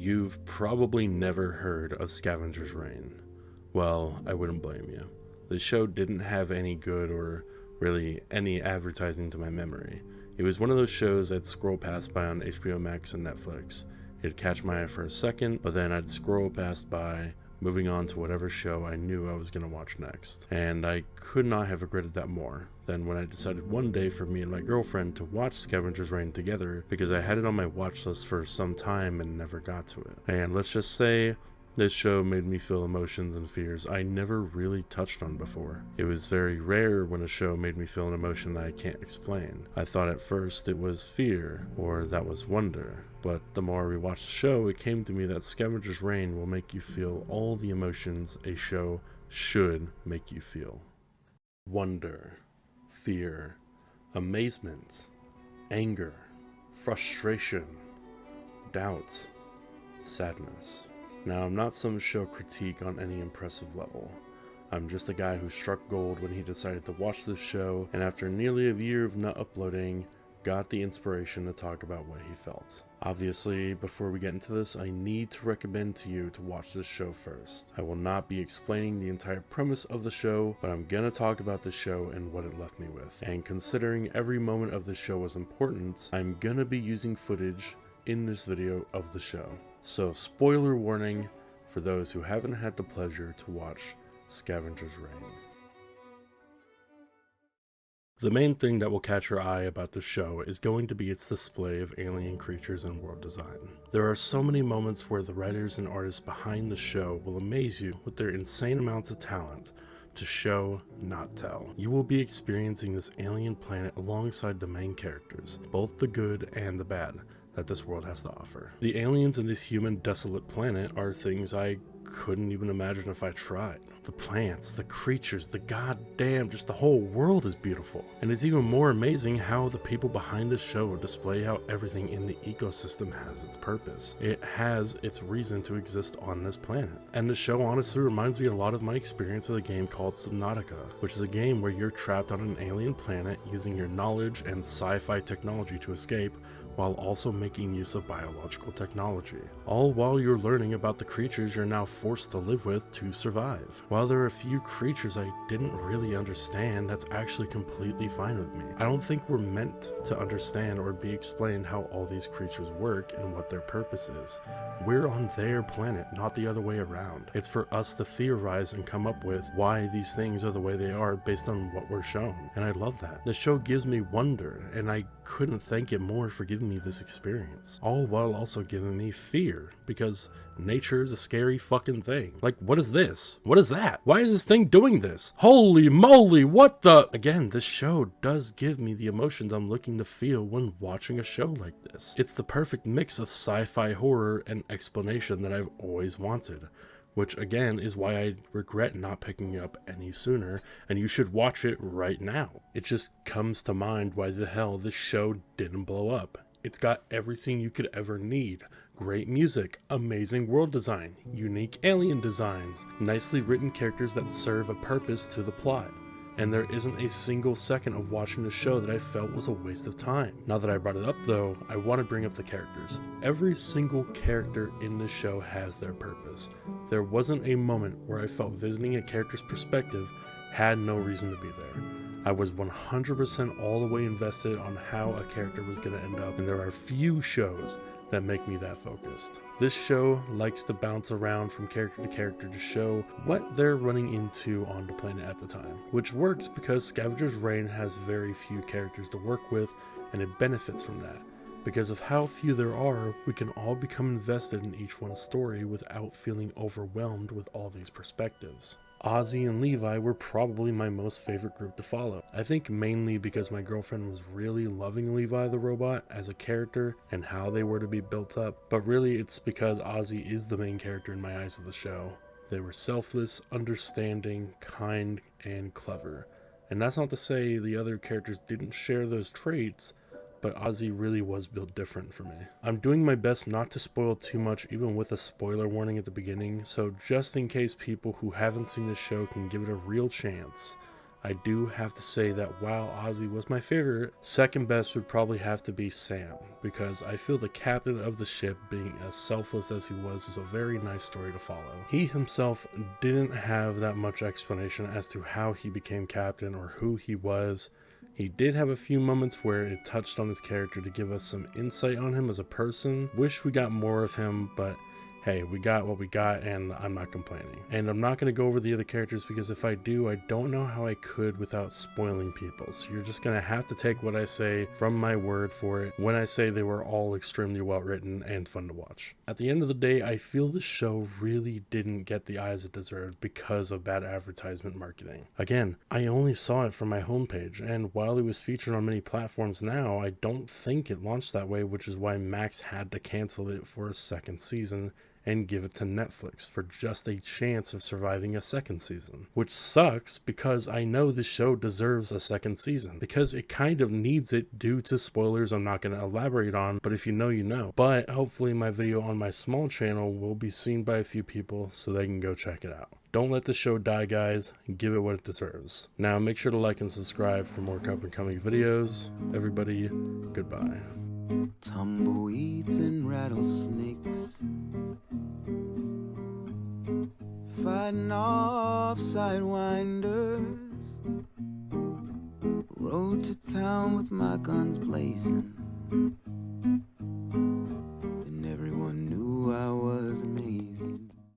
You've probably never heard of Scavengers Reign. Well, I wouldn't blame you. The show didn't have any good or really any advertising to my memory. It was one of those shows I'd scroll past by on HBO Max and Netflix. It'd catch my eye for a second, but then I'd scroll past by, moving on to whatever show I knew I was going to watch next. And I could not have regretted that more than when I decided one day for me and my girlfriend to watch Scavengers Reign together, because I had it on my watch list for some time and never got to it. And let's just say, this show made me feel emotions and fears I never really touched on before. It was very rare when a show made me feel an emotion that I can't explain. I thought at first it was fear, or that was wonder. But the more we watched the show, it came to me that Scavengers Reign will make you feel all the emotions a show should make you feel. Wonder, fear, amazement, anger, frustration, doubt, sadness. Now, I'm not some show critique on any impressive level. I'm just a guy who struck gold when he decided to watch this show, and after nearly a year of not uploading, got the inspiration to talk about what he felt. Obviously, before we get into this, I need to recommend to you to watch this show first. I will not be explaining the entire premise of the show, but I'm gonna talk about the show and what it left me with. And considering every moment of the show was important, I'm gonna be using footage in this video of the show. So, spoiler warning for those who haven't had the pleasure to watch Scavengers Reign. The main thing that will catch your eye about the show is going to be its display of alien creatures and world design. There are so many moments where the writers and artists behind the show will amaze you with their insane amounts of talent to show, not tell. You will be experiencing this alien planet alongside the main characters, both the good and the bad, that this world has to offer. The aliens in this human desolate planet are things I couldn't even imagine if I tried. The plants, the creatures, the goddamn, just the whole world is beautiful. And it's even more amazing how the people behind this show display how everything in the ecosystem has its purpose. It has its reason to exist on this planet. And the show honestly reminds me a lot of my experience with a game called Subnautica, which is a game where you're trapped on an alien planet using your knowledge and sci-fi technology to escape, while also making use of biological technology, all while you're learning about the creatures you're now forced to live with to survive. While there are a few creatures I didn't really understand, that's actually completely fine with me. I don't think we're meant to understand or be explained how all these creatures work and what their purpose is. We're on their planet, not the other way around. It's for us to theorize and come up with why these things are the way they are based on what we're shown, and I love that. The show gives me wonder, and I couldn't thank it more for giving me this experience, all while also giving me fear, because nature is a scary fucking thing. Like, what is this? What is that? Why is this thing doing this? Holy moly, what the? Again, this show does give me the emotions I'm looking to feel when watching a show like this. It's the perfect mix of sci-fi horror and explanation that I've always wanted, which again is why I regret not picking it up any sooner, and you should watch it right now. It just comes to mind why the hell this show didn't blow up. It's got everything you could ever need. Great music, amazing world design, unique alien designs, nicely written characters that serve a purpose to the plot. And there isn't a single second of watching the show that I felt was a waste of time. Now that I brought it up though, I want to bring up the characters. Every single character in the show has their purpose. There wasn't a moment where I felt visiting a character's perspective had no reason to be there. I was 100% all the way invested on how a character was going to end up, and there are few shows that make me that focused. This show likes to bounce around from character to character to show what they're running into on the planet at the time, which works because Scavengers Reign has very few characters to work with, and it benefits from that. Because of how few there are, we can all become invested in each one's story without feeling overwhelmed with all these perspectives. Ozzy and Levi were probably my most favorite group to follow. I think mainly because my girlfriend was really loving Levi the robot as a character and how they were to be built up, but really it's because Ozzy is the main character in my eyes of the show. They were selfless, understanding, kind, and clever. And that's not to say the other characters didn't share those traits, but Ozzy really was built different for me. I'm doing my best not to spoil too much, even with a spoiler warning at the beginning, so just in case people who haven't seen the show can give it a real chance, I do have to say that while Ozzy was my favorite, second best would probably have to be Sam, because I feel the captain of the ship, being as selfless as he was, is a very nice story to follow. He himself didn't have that much explanation as to how he became captain or who he was. He did have a few moments where it touched on his character to give us some insight on him as a person. Wish we got more of him, but hey, we got what we got, and I'm not complaining. And I'm not going to go over the other characters, because if I do, I don't know how I could without spoiling people. So you're just going to have to take what I say from my word for it when I say they were all extremely well written and fun to watch. At the end of the day, I feel the show really didn't get the eyes it deserved because of bad advertisement marketing. Again, I only saw it from my homepage, and while it was featured on many platforms now, I don't think it launched that way, which is why Max had to cancel it for a second season and give it to Netflix for just a chance of surviving a second season. Which sucks, because I know the show deserves a second season, because it kind of needs it due to spoilers I'm not going to elaborate on, but if you know, you know. But hopefully my video on my small channel will be seen by a few people so they can go check it out. Don't let the show die, guys. Give it what it deserves. Now make sure to like and subscribe for more up-and-coming videos. Everybody, goodbye. Tumbleweeds and rattlesnakes, fighting off sidewinders, rode to town with my guns blazing.